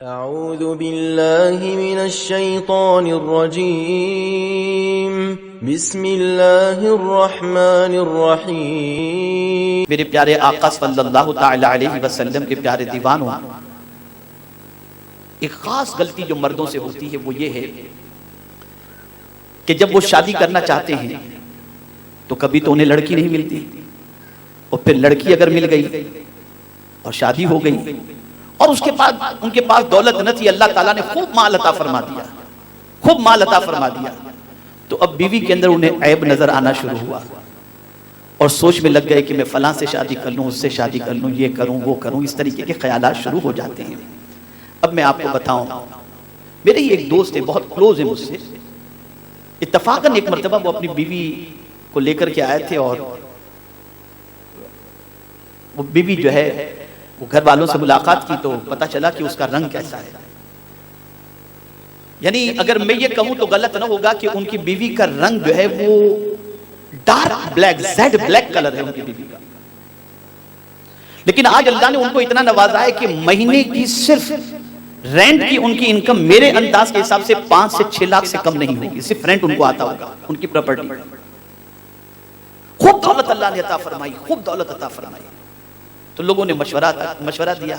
اعوذ باللہ من الشیطان الرجیم بسم اللہ الرحمن الرحیم۔ میرے پیارے آقا صلی اللہ تعالی علیہ وسلم کے پیارے دیوانوں، ایک خاص غلطی جو مردوں سے ہوتی ہے وہ یہ ہے کہ جب وہ شادی کرنا چاہتے ہیں تو کبھی تو انہیں لڑکی نہیں ملتی، اور پھر لڑکی اگر مل گئی اور شادی ہو گئی اور اس کے بعد ان کے پاس دولت نہ تھی، اللہ تعالیٰ نے خوب مال عطا فرما دیا، خوب مال عطا فرما دیا، تو اب بیوی کے اندر انہیں عیب نظر آنا شروع ہوا اور سوچ میں لگ گئے کہ میں فلاں سے شادی کر لوں، اس سے شادی کر لوں، یہ کروں وہ کروں، اس طریقے کے خیالات شروع ہو جاتے ہیں۔ اب میں آپ کو بتاؤں، میرے ہی ایک دوست ہے، بہت کلوز ہے مجھ سے، اتفاقاً ایک مرتبہ وہ اپنی بیوی کو لے کر کے آئے تھے، اور وہ بیوی جو ہے وہ گھر والوں سے ملاقات کی تو پتہ چلا کہ اس کا رنگ کیسا ہے۔ یعنی اگر میں یہ کہوں تو غلط نہ ہوگا کہ ان کی بیوی کا رنگ جو ہے وہ dark black, Z black colour ہے ان کی بیوی کا، لیکن آج اللہ نے ان کو اتنا نوازا ہے کہ مہینے کی صرف رینٹ کی ان کی انکم میرے انداز کے حساب سے 5 سے 6 لاکھ سے کم نہیں ہوگی، صرف رینٹ ان کو آتا ہوگا، ان کی پراپرٹی۔ خوب دولت اللہ نے عطا فرمائی، خوب دولت عطا فرمائی۔ تو لوگوں نے مشورہ دیا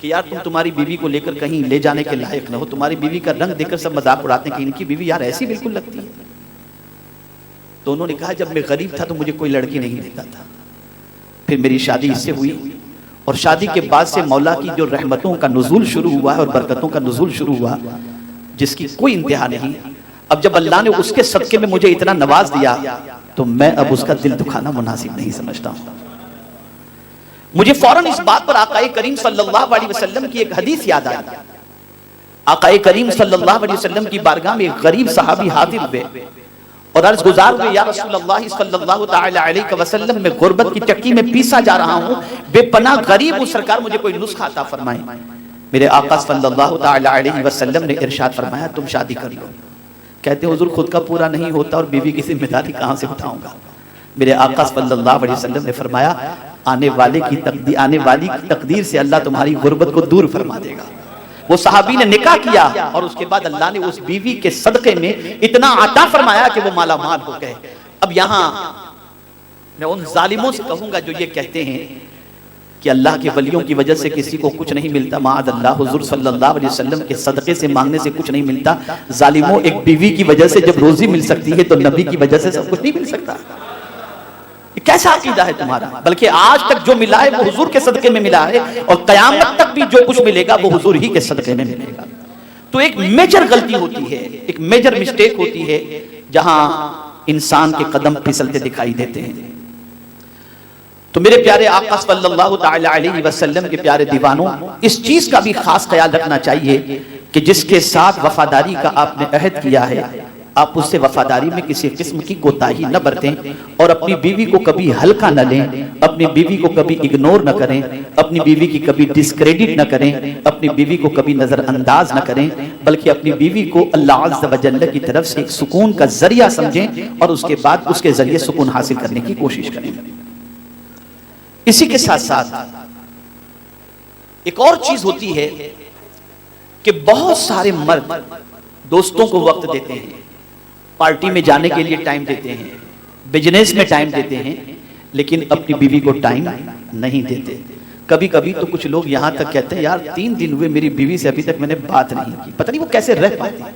کہ یار تمہاری بیوی کو لے کر کہیں لے جانے کے لائق نہ ہو، تمہاری بیوی کا رنگ دیکھ کر سب مذاق اڑاتے ہیں کہ ان کی بیوی یار ایسی بالکل لگتی ہے۔ تو انہوں نے کہا جب میں غریب تھا تو مجھے کوئی لڑکی نہیں دیتا تھا، پھر میری شادی اس سے ہوئی، اور شادی کے بعد سے مولا کی جو رحمتوں کا نزول شروع ہوا ہے اور برکتوں کا نزول شروع ہوا جس کی کوئی انتہا نہیں۔ اب جب اللہ نے اس کے صدقے میں مجھے اتنا نواز دیا تو میں اب اس کا دل دکھانا مناسب نہیں سمجھتا ہوں۔ مجھے فوراً اس بات پر آقا کریم صلی اللہ علیہ وسلم کی ایک حدیث یاد آئی۔ آقا کریم صلی اللہ علیہ وسلم کی بارگاہ میں ایک غریب صحابی حاضر ہوئے اور عرض گزار ہوئے، یا رسول اللہ صلی اللہ تعالی علیہ وسلم، میں غربت کی چکی میں پیسا جا رہا ہوں، بے پناہ غریب ہوں، سرکار مجھے کوئی نسخہ عطا فرمائیں۔ میرے آقا صلی اللہ تعالی علیہ وسلم نے ارشاد فرمایا تم شادی کر لو۔ کہتے ہیں حضور خود کا پورا نہیں ہوتا اور بیوی کی ذمہ داری کہاں سے اٹھاؤں گا؟ میرے آقا صلی اللہ علیہ وسلم نے فرمایا آنے والی تقدیر سے اللہ تمہاری غربت کو دور فرما دے گا۔ وہ صحابی نے نکاح کیا اور اس کے بعد اللہ نے اس بیوی کے صدقے میں اتنا عطا فرمایا کہ وہ مالا مال ہو گئے۔ اب یہاں میں ان ظالموں سے کہوں گا جو یہ کہتے ہیں کہ اللہ کے ولیوں کی وجہ سے کسی کو کچھ نہیں ملتا، معاذ اللہ، حضور صلی اللہ علیہ وسلم کے صدقے سے مانگنے سے کچھ نہیں ملتا۔ ظالموں، ایک بیوی کی وجہ سے جب روزی مل سکتی ہے تو نبی کی وجہ سے سب کچھ نہیں مل سکتا۔ یہ کیسا عقیدہ ہے تمہارا؟ بلکہ آج تک جو ملا ہے وہ حضور کے صدقے میں ملا ہے، اور قیامت تک بھی جو کچھ ملے گا وہ حضور ہی کے صدقے میں ملے گا۔ تو ایک میجر غلطی ہوتی ہے، ایک میجر مسٹیک ہوتی ہے جہاں انسان کے قدم پھسلتے دکھائی دیتے ہیں۔ تو میرے پیارے آقا صلی اللہ تعالی علیہ وسلم کے پیارے دیوانوں، اس چیز کا بھی خاص خیال رکھنا چاہیے کہ جس کے ساتھ وفاداری کا آپ نے عہد کیا ہے، آپ اس سے وفاداری میں کسی قسم کی کوتاہی نہ برتیں، اور اپنی بیوی کو کبھی ہلکا نہ لیں، اپنی بیوی کو کبھی اگنور نہ کریں، اپنی بیوی کی کبھی ڈسکریڈٹ نہ کریں، اپنی بیوی کو کبھی نظر انداز نہ کریں، بلکہ اپنی بیوی کو اللہ عز و جل کی طرف سے ایک سکون کا ذریعہ سمجھیں اور اس کے بعد اس کے ذریعے سکون حاصل کرنے کی کوشش کریں۔ اسی کے ساتھ ساتھ ایک اور چیز ہوتی ہے کہ بہت سارے مرد دوستوں کو وقت دیتے ہیں، پارٹی میں جانے کے لیے ٹائم دیتے ہیں، بزنس میں ٹائم دیتے ہیں، لیکن اپنی بیوی کو ٹائم نہیں دیتے۔ کبھی کبھی تو کچھ لوگ یہاں تک کہتے ہیں یار 3 دن ہوئے میری بیوی سے ابھی تک میں نے بات نہیں کی، پتہ نہیں وہ کیسے رہ پاتے ہیں،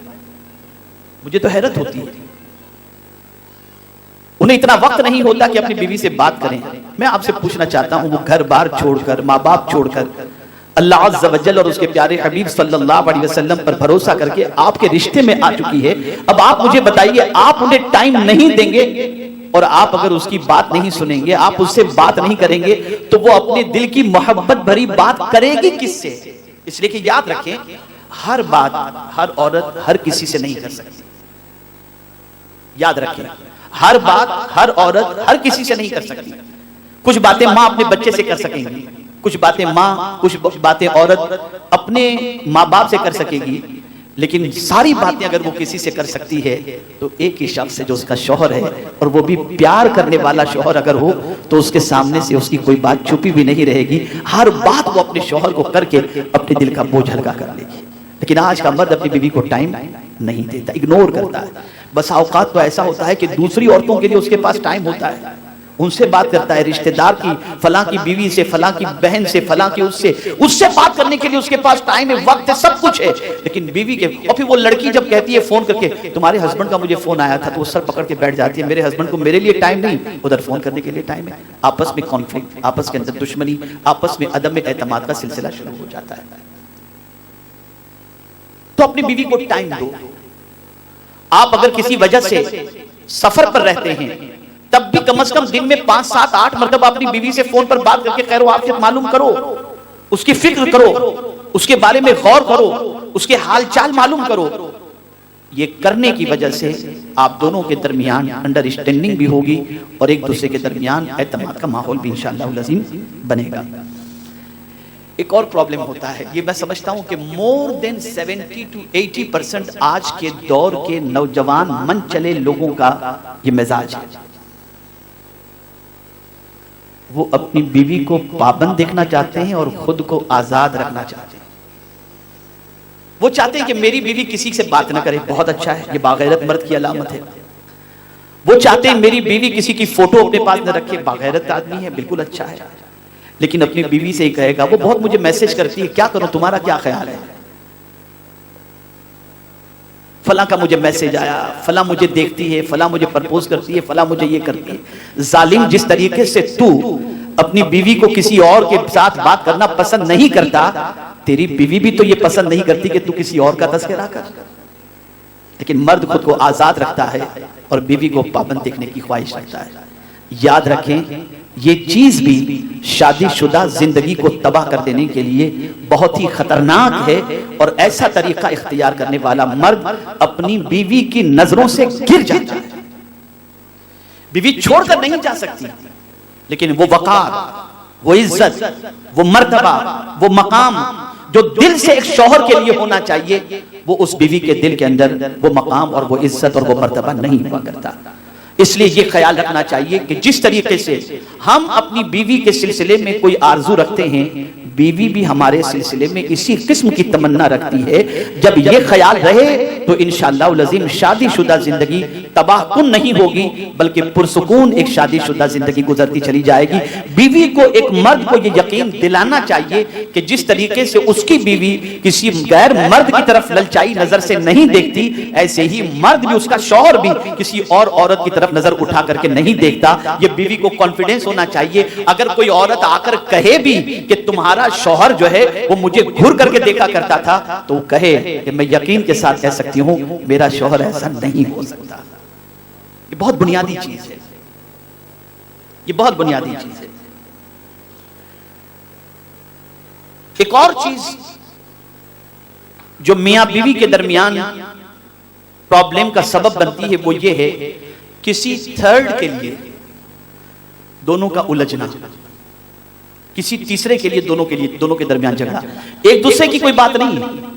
مجھے تو حیرت ہوتی ہے۔ انہیں اتنا وقت نہیں ہوتا کہ اپنی بیوی سے بات کریں۔ میں آپ سے پوچھنا چاہتا ہوں، وہ گھر بار چھوڑ کر، ماں باپ چھوڑ کر، اللہ عز و جل اور اس کے پیارے حبیب صلی اللہ علیہ وسلم پر بھروسہ کر کے آپ کے رشتے میں آ چکی ہے، اب آپ مجھے بتائیے آپ انہیں ٹائم نہیں دیں گے اور آپ اگر اس کی بات نہیں سنیں گے، آپ اس سے بات نہیں کریں گے تو وہ اپنے دل کی محبت بھری بات کرے گی کس سے؟ اس لیے کہ یاد رکھیں، ہر بات ہر عورت ہر کسی سے نہیں کر سکتی۔ یاد رکھیں، ہر بات ہر عورت ہر کسی سے نہیں کر سکتی۔ کچھ باتیں ماں اپنے بچے سے کر سکیں گی، کچھ باتیں عورت اپنے ماں باپ سے کر سکے گی، لیکن ساری باتیں اگر وہ کسی سے کر سکتی ہے تو ایک ہی شخص ہے جو اس کا شوہر ہے، اور وہ بھی پیار کرنے والا شوہر اگر ہو تو اس کے سامنے سے اس کی کوئی بات چھپی بھی نہیں رہے گی، ہر بات وہ اپنے شوہر کو کر کے اپنے دل کا بوجھ ہلکا کر لے گی۔ لیکن آج کا مرد اپنی بیوی کو ٹائم نہیں دیتا، اگنور کرتا ہے۔ بس اوقات تو ایسا ہوتا ہے کہ دوسری عورتوں کے لیے اس کے پاس ٹائم ہوتا ہے، ان سے بات کرتا ہے، رشتہ دار کی فلاں کی بیوی سے، فلاں کی بہن سے، فلاں کی اس سے بات کرنے کے لیے اس کے پاس ٹائم ہے، وقت ہے، سب کچھ ہے، لیکن بیوی کے، اور پھر وہ لڑکی جب کہتی ہے فون کر کے تمہارے ہسبینڈ کا مجھے فون آیا تھا، تو وہ سر پکڑ کے بیٹھ جاتی ہے، میرے ہسبینڈ کو میرے لیے ٹائم نہیں، ادھر فون کرنے کے لیے ٹائم ہے۔ آپس میں کانفلکٹ، آپس کے اندر دشمنی، آپس میں عدم اعتماد کا سلسلہ شروع ہو جاتا ہے۔ تو اپنی بیوی کو ٹائم دو۔ آپ اگر کسی وجہ سے سفر پر رہتے ہیں تب بھی کم از کم دن میں 5 7 8 مرتبہ اپنی بیوی سے فون پر بات کر کے خیر و عافیت معلوم کرو، اس کی فکر کرو، اس کے بارے میں غور کرو، اس کے حال چال معلوم کرو۔ یہ کرنے کی وجہ سے آپ دونوں کے درمیان انڈرسٹینڈنگ بھی ہوگی اور ایک دوسرے کے درمیان اعتماد کا ماحول بھی انشاءاللہ العظیم بنے گا۔ ایک اور پرابلم ہوتا ہے، یہ میں سمجھتا ہوں کہ more than 70 to 80% آج کے دور کے نوجوان من چلے لوگوں کا یہ مزاج ہے۔ وہ اپنی بیوی کو پابند دیکھنا چاہتے ہیں اور خود کو آزاد رکھنا چاہتے ہیں۔ وہ چاہتے ہیں کہ میری بیوی کسی سے بات نہ کرے، بہت اچھا ہے، یہ باغیرت مرد کی علامت ہے۔ وہ چاہتے ہیں میری بیوی کسی کی فوٹو اپنے پاس نہ رکھے، باغیرت آدمی ہے، بالکل اچھا ہے۔ لیکن اپنی بیوی سے ہی کہے گا وہ بہت مجھے میسج کرتی ہے، کیا کروں، تمہارا کیا خیال ہے؟ فلاں کا مجھے میسج آیا، فلاں مجھے دیکھتی ہے، فلاں مجھے پرپوز کرتی ہے، فلاں مجھے یہ کرتی ہے۔ ظالم، جس طریقے سے تو اپنی بیوی کو کسی اور کے ساتھ بات کرنا پسند نہیں کرتا، تیری بیوی بھی تو یہ پسند نہیں کرتی کہ تو کسی اور کا تذکرہ کر۔ لیکن مرد خود کو آزاد رکھتا ہے اور بیوی کو پابند دیکھنے کی خواہش رکھتا ہے۔ یاد رکھیں یہ چیز بھی شادی شدہ زندگی کو تباہ کر دینے کے لیے بہت ہی خطرناک ہے، اور ایسا طریقہ اختیار کرنے والا مرد اپنی بیوی کی نظروں سے گر جاتا ہے۔ بیوی چھوڑ کر نہیں جا سکتی، لیکن وہ وقار، وہ عزت، وہ مرتبہ، وہ مقام جو دل سے ایک شوہر کے لیے ہونا چاہیے، وہ اس بیوی کے دل کے اندر وہ مقام اور وہ عزت اور وہ مرتبہ نہیں ہوا کرتا۔ اس لیے یہ خیال رکھنا چاہیے کہ جس طریقے سے ہم اپنی بیوی کے سلسلے میں کوئی آرزو رکھتے ہیں، بیوی بھی ہمارے سلسلے میں اسی قسم کی تمنا رکھتی ہے۔ جب یہ خیال رہے تو انشاءاللہ العظیم شادی شدہ زندگی تباہ کن نہیں ہوگی، بلکہ پرسکون ایک شادی شدہ زندگی گزرتی چلی جائے گی۔ بیوی کو، ایک مرد کو یہ یقین دلانا چاہیے کہ جس طریقے سے اس کی بیوی کسی غیر مرد کی طرف للچائی نظر سے نہیں دیکھتی، ایسے ہی مرد بھی، اس کا شوہر بھی کسی اور عورت کی طرف نظر اٹھا کر کے نہیں دیکھتا۔ یہ بیوی کو کانفیڈنس ہونا چاہیے، اگر کوئی عورت آ کر کہے بھی کہ تمہارا شوہر جو ہے وہ مجھے گھر کر کے دیکھا کرتا تھا، تو کہے کہ میں یقین کے ساتھ کہہ سکتی ہوں میرا شوہر ایسا نہیں ہو سکتا۔ یہ بہت بنیادی چیز ہے، یہ بہت بنیادی چیز ہے۔ ایک اور چیز جو میاں بیوی کے درمیان پرابلم کا سبب بنتی ہے وہ یہ ہے کسی تھرڈ کے لیے دونوں کا الجھنا، کسی تیسرے کے لیے دونوں کے درمیان جھگڑا۔ ایک دوسرے کی کوئی بات نہیں ہے،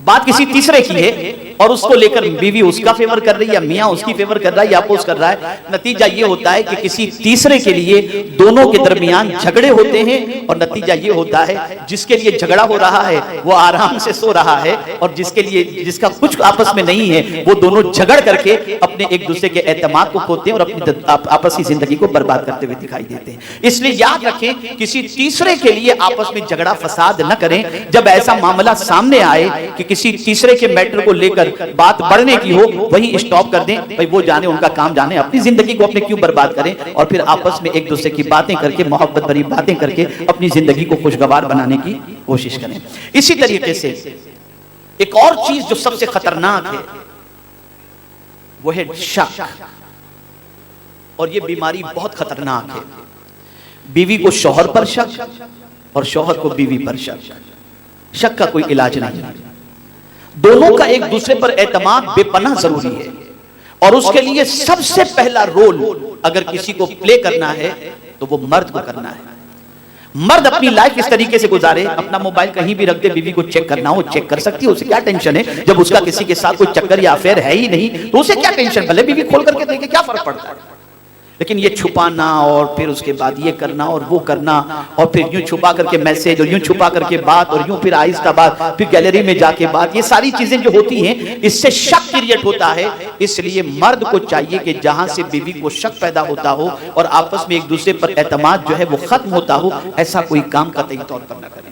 بات کسی تیسرے کی ہے، اور اس کو لے کر بیوی اس کا فیور کر رہی ہے، یا میاں اس کی فیور کر رہا ہے، یا اپوز کر رہا ہے۔ نتیجہ یہ ہوتا ہے کہ کسی تیسرے کے لیے دونوں کے درمیان جھگڑے ہوتے ہیں، اور نتیجہ یہ ہوتا ہے جس کے لیے جھگڑا ہو رہا ہے وہ آرام سے سو رہا ہے، اور جس کا کچھ آپس میں نہیں ہے وہ دونوں جھگڑ کر کے اپنے ایک دوسرے کے اعتماد کو کھوتے ہیں اور اپنی آپسی زندگی کو برباد کرتے ہوئے دکھائی دیتے ہیں۔ اس لیے یاد رکھیں کسی تیسرے کے لیے آپس میں جھگڑا فساد نہ کریں۔ جب ایسا معاملہ سامنے آئے کہ کسی تیسرے کے میٹر کو لے کر بات بڑھنے کی ہو، وہی اسٹاپ کر دیں، بھئی وہ جانے، ان کا کام جانے، اپنی زندگی کو اپنے کیوں برباد کریں، اور پھر آپس میں ایک دوسرے کی باتیں کر کے، محبت بھری باتیں کر کے اپنی زندگی کو خوشگوار بنانے کی کوشش کریں۔ اسی طریقے سے ایک اور چیز جو سب سے خطرناک ہے وہ ہے شک، اور یہ بیماری بہت خطرناک ہے۔ بیوی کو شوہر پر شک اور شوہر کو بیوی پر شک۔ شک کا کوئی علاج نہیں، دونوں کا ایک دوسرے پر اعتماد بے پناہ ضروری ہے، اور اس کے لیے سب سے پہلا رول اگر کسی کو پلے کرنا ہے تو وہ مرد کو کرنا ہے۔ مرد اپنی لائف اس طریقے سے گزارے, اپنا موبائل کہیں بھی رکھ دے, بیوی کو چیک کرنا ہو چیک کر سکتی ہے, اسے کیا ٹینشن ہے جب اس کا کسی کے ساتھ کوئی چکر یا افیئر ہے ہی نہیں تو اسے کیا ٹینشن, بھلے بیوی کھول کر کے دیکھے کیا فرق پڑتا ہے. لیکن یہ چھپانا اور پھر اس کے بعد یہ کرنا اور وہ کرنا اور پھر یوں چھپا کر کے میسج اور یوں چھپا کر کے بات اور یوں پھر آہستہ بات, پھر گیلری میں جا کے بات, یہ ساری چیزیں جو ہوتی ہیں اس سے شک کریٹ ہوتا ہے. اس لیے مرد کو چاہیے کہ جہاں سے بیوی کو شک پیدا ہوتا ہو اور آپس میں ایک دوسرے پر اعتماد جو ہے وہ ختم ہوتا ہو, ایسا کوئی کام قطعی طور پر نہ کریں.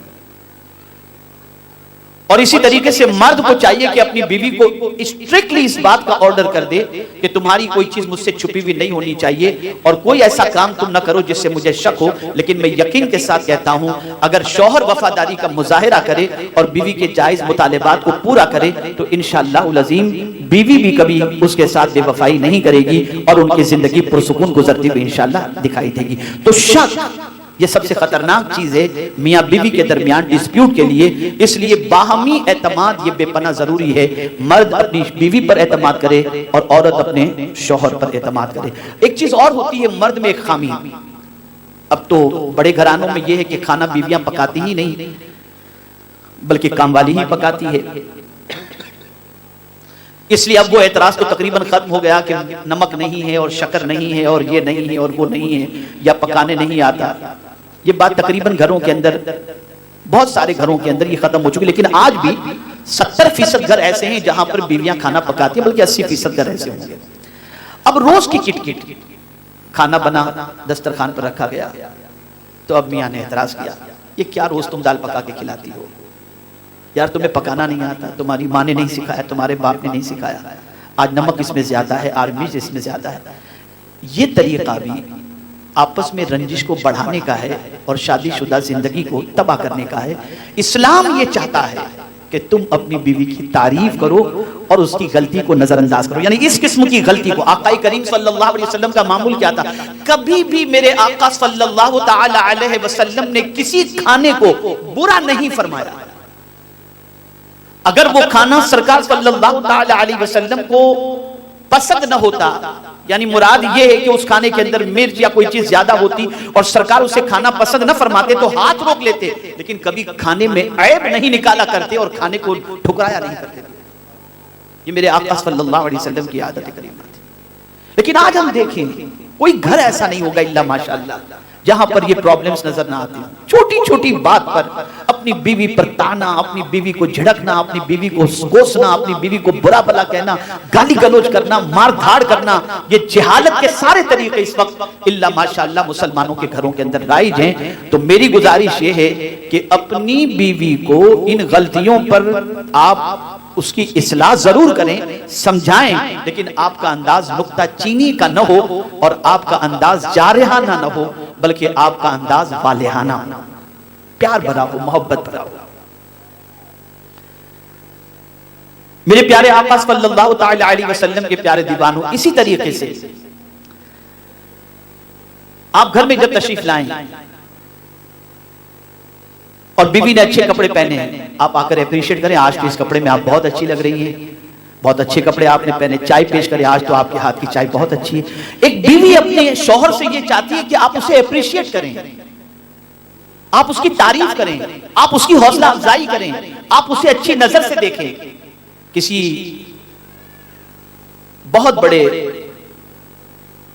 اور اسی طریقے سے مرد کو چاہیے کہ اپنی بیوی کو اسٹرکٹلی اس بات کا آرڈر کر دے کہ تمہاری کوئی چیز مجھ سے چھپی ہوئی نہیں ہونی چاہیے اور کوئی ایسا کام تم نہ کرو جس سے مجھے شک ہو. لیکن میں یقین کے ساتھ کہتا ہوں اگر شوہر وفاداری کا مظاہرہ کرے اور بیوی کے جائز مطالبات کو پورا کرے تو انشاءاللہ العظیم بیوی بھی کبھی اس کے ساتھ بے وفائی نہیں کرے گی اور ان کی زندگی پرسکون گزرتی ہوئی انشاءاللہ دکھائی دے گی. تو شک یہ سب سے خطرناک چیز ہے میاں بیوی کے درمیان ڈسپیوٹ کے لیے. اس لیے باہمی اعتماد یہ بے پناہ ضروری ہے. مرد اپنی بیوی پر اعتماد کرے اور عورت اپنے شوہر پر اعتماد کرے. ایک چیز اور ہوتی ہے مرد میں ایک خامی, اب تو بڑے گھرانوں میں یہ ہے کہ کھانا بیویاں پکاتی ہی نہیں بلکہ کام والی ہی پکاتی ہے. اس لیے اب وہ اعتراض تو تقریباً ختم ہو گیا کہ نمک نہیں ہے اور شکر نہیں ہے اور یہ نہیں ہے اور وہ نہیں ہے یا پکانے نہیں آتا. یہ بات تقریباً گھروں کے اندر, بہت سارے گھروں کے اندر یہ ختم ہو چکی. لیکن آج بھی 70% گھر ایسے ہیں جہاں پر بیویاں کھانا پکاتی ہیں, بلکہ 80% گھر ایسے ہوں گے. اب روز کی کٹ کٹ کھانا بنا دسترخوان پر رکھا گیا تو اب میاں نے اعتراض کیا, یہ کیا روز تم دال پکا کے کھلاتی ہو, یار تمہیں پکانا نہیں آتا, تمہاری ماں نے نہیں سکھایا, تمہارے باپ نے نہیں سکھایا, آج نمک اس میں زیادہ ہے, آج مرچ اس میں زیادہ ہے. یہ طریقہ بھی آپس میں رنجش کو بڑھانے کا ہے اور شادی شدہ زندگی کو تباہ کرنے کا ہے. اسلام یہ چاہتا ہے کہ تم اپنی بیوی کی تعریف کرو اور اس کی غلطی کو نظر انداز کرو. یعنی اس قسم کی غلطی کو, آقا کریم صلی اللہ علیہ وسلم کا معمول کیا تھا, کبھی بھی میرے آقا صلی اللہ تعالی علیہ وسلم نے کسی کھانے کو برا نہیں فرمایا. اگر وہ کھانا سرکار صلی اللہ تعالی علیہ وسلم کو پسند نہ ہوتا, یعنی مراد یہ ہے کہ اس کھانے کے اندر مرچ یا کوئی چیز زیادہ ہوتی اور سرکار اسے کھانا پسند نہ فرماتے تو ہاتھ روک لیتے, لیکن کبھی کھانے میں عیب نہیں نکالا کرتے اور کھانے کو ٹھکرایا نہیں کرتے. یہ میرے آقا صلی اللہ علیہ وسلم کی عادت کریمہ تھی. لیکن آج ہم دیکھیں کوئی گھر ایسا نہیں ہوگا الا ماشاءاللہ جہاں پر یہ پرابلمز نظر نہ آتی. چھوٹی چھوٹی بات پر اپنی بیوی پر تانا, اپنی بیوی کو جھڑکنا, اپنی بیوی کو کوسنا, اپنی بیوی کو برا بھلا کہنا, گالی گلوچ کرنا, مار دھاڑ کرنا, یہ جہالت کے سارے طریقے اس وقت الا ماشاءاللہ مسلمانوں کے گھروں کے اندر رائج ہیں. تو میری گزارش یہ ہے کہ اپنی بیوی کو ان غلطیوں پر آپ اس کی اصلاح ضرور کریں, سمجھائیں, لیکن آپ کا انداز نکتہ چینی کا نہ ہو اور آپ کا انداز جارحانہ نہ ہو, بلکہ آپ کا انداز والہانہ ہو, پیار بھرا ہو, محبت بھرا ہو. میرے پیارے آقا صلی اللہ تعالی علیہ وسلم کے پیارے دیوانوں, اسی طریقے سے آپ گھر میں جب تشریف لائیں اور بیوی نے اچھے کپڑے پہنے ہیں, آپ آ کر اپریشیٹ کریں, آج تو اس کپڑے میں آپ بہت اچھی لگ رہی ہیں, بہت اچھے کپڑے آپ نے پہنے. چائے پیش کریں, آج تو آپ کے ہاتھ کی چائے بہت اچھی ہے. ایک بیوی اپنے شوہر سے یہ چاہتی ہے کہ آپ اسے اپریشیٹ کریں, آپ اس کی تعریف کریں, آپ اس کی حوصلہ افزائی کریں, آپ اسے اچھی نظر سے دیکھیں. کسی بہت بڑے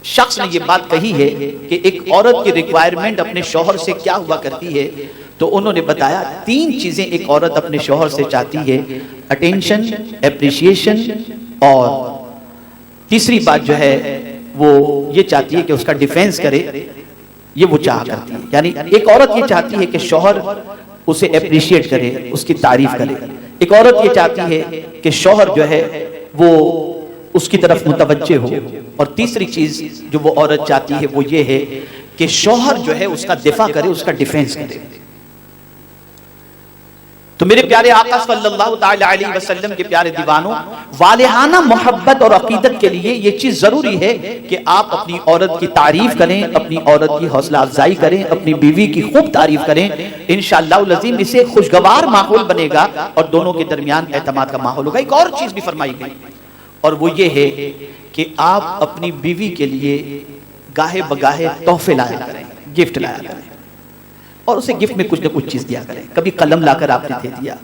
شخص نے یہ بات کہی ہے کہ ایک عورت کی ریکوائرمنٹ اپنے شوہر سے کیا ہوا کرتی ہے, تو انہوں نے بتایا 3 چیزیں ایک عورت اپنے شوہر سے چاہتی ہے, اٹینشن, اپریشیشن اور تیسری بات جو ہے وہ یہ چاہتی ہے کہ اس کا ڈیفینس کرے, یہ وہ چاہ کرتی ہے. یعنی ایک عورت یہ چاہتی ہے کہ شوہر اسے اپریشیٹ کرے, اس کی تعریف کرے. ایک عورت یہ چاہتی ہے کہ شوہر جو ہے وہ اس کی طرف متوجہ ہو, اور تیسری چیز جو وہ عورت چاہتی ہے وہ یہ ہے کہ شوہر جو ہے اس کا دفاع کرے, اس کا ڈیفینس کرے. تو میرے پیارے آقا صلی اللہ تعالی علیہ وسلم کے پیارے دیوانوں, والہانہ محبت اور عقیدت کے لیے یہ چیز ضروری ہے کہ آپ اپنی عورت کی تعریف کریں, اپنی عورت کی حوصلہ افزائی کریں, اپنی بیوی کی خوب تعریف کریں. انشاءاللہ العظیم اسے خوشگوار ماحول بنے گا اور دونوں کے درمیان اعتماد کا ماحول ہوگا. ایک اور چیز بھی فرمائی گئی اور وہ یہ ہے کہ آپ اپنی بیوی کے لیے گاہے بگاہے تحفے لایا کریں, گفٹ لایا کریں. اور اسے گفٹ میں کچھ نہ کچھ چیز دیا کریں. کبھی قلم لا کر آپ نے دے دیا,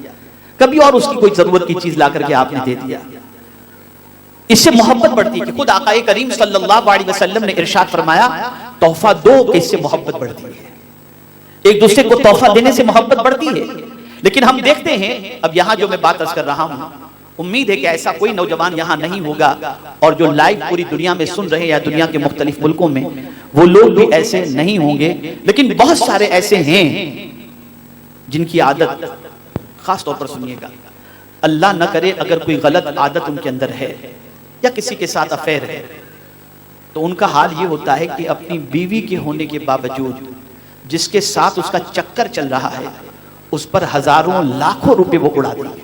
کبھی اور اس کی کوئی ضرورت کی چیز لا کر کے آپ نے دے دیا. اس سے محبت بڑھتی ہے. خود آقا کریم صلی اللہ علیہ وسلم نے ارشاد فرمایا تحفہ دو کہ اس سے محبت بڑھتی ہے. ایک دوسرے کو تحفہ دینے سے محبت بڑھتی ہے. لیکن ہم دیکھتے ہیں, اب یہاں جو میں بات عرض کر رہا ہوں, امید ہے کہ ایسا کوئی نوجوان یہاں نہیں ہوگا, اور جو لائیو پوری دنیا میں سن رہے ہیں یا دنیا کے مختلف ملکوں میں, وہ لوگ بھی ایسے نہیں ہوں گے. لیکن بہت سارے ایسے ہیں جن کی عادت, خاص طور پر سنیے گا, اللہ نہ کرے اگر کوئی غلط عادت ان کے اندر ہے یا کسی کے ساتھ افیئر ہے, تو ان کا حال یہ ہوتا ہے کہ اپنی بیوی کے ہونے کے باوجود جس کے ساتھ اس کا چکر چل رہا ہے اس پر ہزاروں لاکھوں روپے وہ اڑا دیں گے.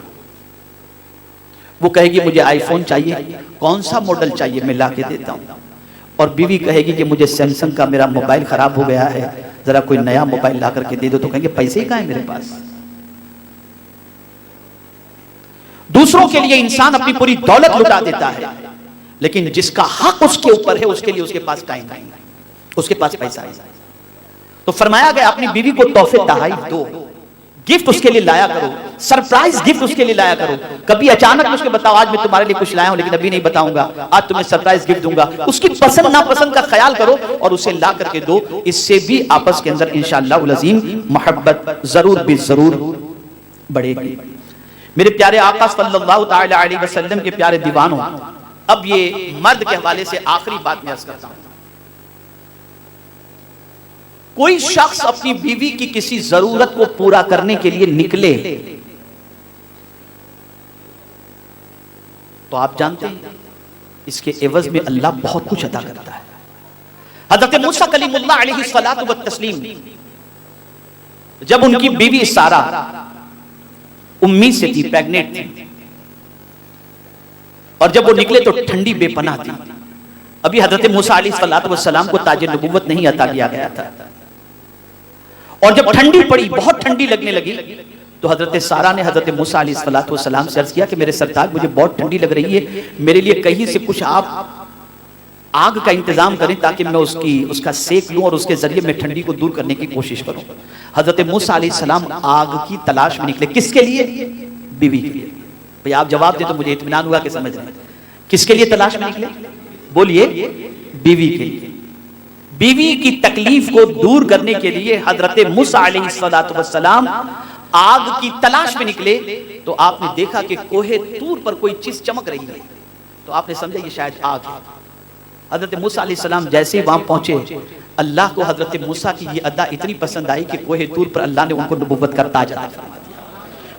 وہ کہے گی مجھے آئی فون چاہیے, کون سا ماڈل چاہیے میں لا کے دیتا ہوں, اور بیوی کہے گی کہ مجھے سیمسنگ کا میرا موبائل خراب ہو گیا ہے, ذرا کوئی نیا موبائل لا کر کے دے دو, تو کہیں گے پیسے ہی کہاں ہیں میرے پاس. دوسروں کے لیے انسان اپنی پوری دولت لٹا دیتا ہے, لیکن جس کا حق اس کے اوپر ہے اس کے لیے اس کے پاس ٹائم نہیں, اس کے پاس پیسہ نہیں. تو فرمایا گیا اپنی بیوی کو تحفے تحائف دو, گفٹ اس کے لیے لایا کرو, سرپرائز گفٹ اس کے لیے لایا کرو. کبھی اچانک اس کے بتاؤ آج میں تمہارے لیے کچھ لایا ہوں لیکن ابھی نہیں بتاؤں گا, آج تمہیں سرپرائز گفٹ دوں گا. اس کی پسند ناپسند کا خیال کرو اور اسے لا کر کے دو. اس سے بھی آپس کے اندر انشاءاللہ العظیم محبت ضرور بھی ضرور بڑھے گی. میرے پیارے آقا صلی اللہ تعالی علیہ وسلم کے پیارے دیوانوں, اب یہ مرد کے حوالے سے آخری بات میں عرض کرتا ہوں. کوئی شخص اپنی بیوی کی کسی ضرورت کو پورا کرنے کے لیے نکلے تو آپ جانتے ہیں اس کے عوض میں اللہ بہت کچھ عطا کرتا ہے. حضرت موسیٰ کلیم اللہ علیہ الصلوۃ والتسلیم, جب ان کی بیوی سارہ امید سے تھی, پیگنیٹ تھی, اور جب وہ نکلے تو ٹھنڈی بے پناہ تھی. ابھی حضرت موسیٰ علیہ الصلوۃ والسلام کو تاج نبوت نہیں عطا کیا گیا تھا, اور جب ٹھنڈی پڑی, بہت ٹھنڈی لگنے لگی, تو حضرت سارہ نے حضرت موسیٰ علیہ الصلوۃ والسلام سے عرض کیا کہ میرے سرتاج مجھے بہت ٹھنڈی لگ رہی ہے, میرے لیے کہیں سے کچھ آپ آگ کا انتظام کریں تاکہ میں اس کا سیک لوں اور اس کے ذریعے میں ٹھنڈی کو دور کرنے کی کوشش کروں. حضرت موسیٰ علیہ السلام آگ کی تلاش میں نکلے. کس کے لیے؟ بیوی کے لیے. بھئی آپ جواب دیں تو مجھے اطمینان ہوا کہ سمجھ رہے ہیں. کس کے لیے تلاش میں نکلے؟ بولیے. بیوی کے لیے. بیوی کی تکلیف کو دور کرنے کے لیے حضرت موسیٰ علیہ السلام آگ کی تلاش میں نکلے. تو آپ نے دیکھا کہ کوہ طور پر کوئی چیز چمک رہی ہے, تو آپ نے سمجھا یہ شاید آگ ہے. حضرت موسیٰ علیہ السلام جیسے ہی وہاں پہنچے, اللہ کو حضرت موسیٰ کی یہ ادا اتنی پسند آئی کہ کوہ طور پر اللہ نے ان کو نبوت کا تاج عطا فرما دیا.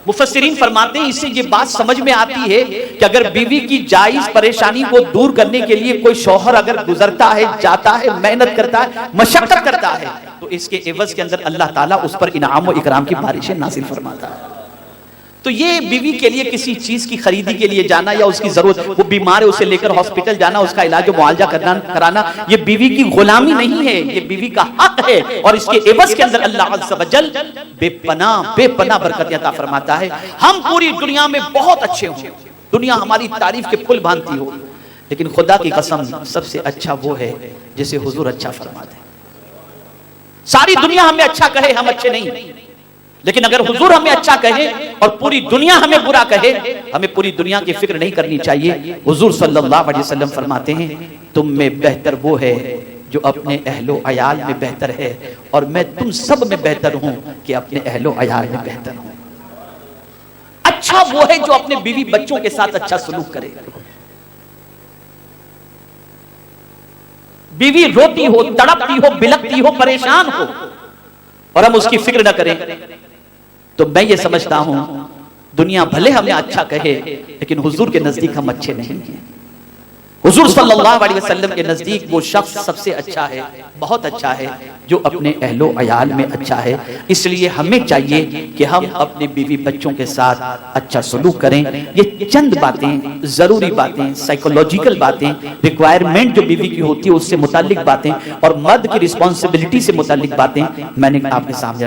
مفسرین فرماتے ہیں اس سے یہ بات سمجھ میں آتی ہے کہ اگر بیوی کی جائز پریشانی کو دور کرنے کے لیے کوئی شوہر اگر گزرتا ہے, جاتا ہے, محنت کرتا ہے, مشقت کرتا ہے, تو اس کے عوض کے اندر اللہ تعالیٰ اس پر انعام و اکرام کی بارشیں نازل فرماتا ہے. تو یہ بیوی کے لیے کسی چیز کی خریدی کے لیے جانا یا اس کی ضرورت, وہ بیمار ہے اسے لے کر ہاسپٹل جانا, اس کا علاج و معالجہ کرانا, یہ بیوی کی غلامی نہیں ہے, یہ بیوی کا حق ہے. اور اس کے عوض کے اندر اللہ عز و جل بے پناہ برکت عطا فرماتا ہے. ہم پوری دنیا میں بہت اچھے ہوں, دنیا ہماری تعریف کے پھول باندھتی ہو, لیکن خدا کی قسم سب سے اچھا وہ ہے جسے حضور اچھا فرماتے ہیں. ساری دنیا ہمیں اچھا کہے ہم اچھے نہیں, لیکن اگر حضور ہمیں اچھا کہے اور پوری دنیا ہمیں برا کہے, ہمیں پوری دنیا کی فکر نہیں کرنی چاہیے. حضور صلی اللہ علیہ وسلم فرماتے ہیں تم میں بہتر وہ ہے جو اپنے اہل و عیال میں بہتر ہے, اور میں تم سب میں بہتر ہوں کہ اپنے اہل و عیال میں بہتر ہوں. اچھا وہ ہے جو اپنے بیوی بچوں کے ساتھ اچھا سلوک کرے. بیوی روتی ہو, تڑپتی ہو, بلکتی ہو, پریشان ہو, اور ہم اس کی فکر نہ کریں, تو میں یہ سمجھتا ہوں دنیا بھلے ہمیں اچھا کہے لیکن حضور کے نزدیک ہم اچھے نہیں ہیں. حضور صلی اللہ علیہ وسلم کے نزدیک وہ شخص سب سے اچھا ہے, بہت اچھا ہے, جو اپنے اہل و عیال میں اچھا ہے. اس لیے ہمیں چاہیے کہ ہم اپنے بیوی بچوں کے ساتھ اچھا سلوک کریں. یہ چند باتیں, ضروری باتیں, سائیکولوجیکل باتیں, ریکوائرمنٹ جو بیوی کی ہوتی ہے اس سے متعلق باتیں, اور مرد کی رسپانسبلٹی سے متعلق باتیں میں نے آپ کے سامنے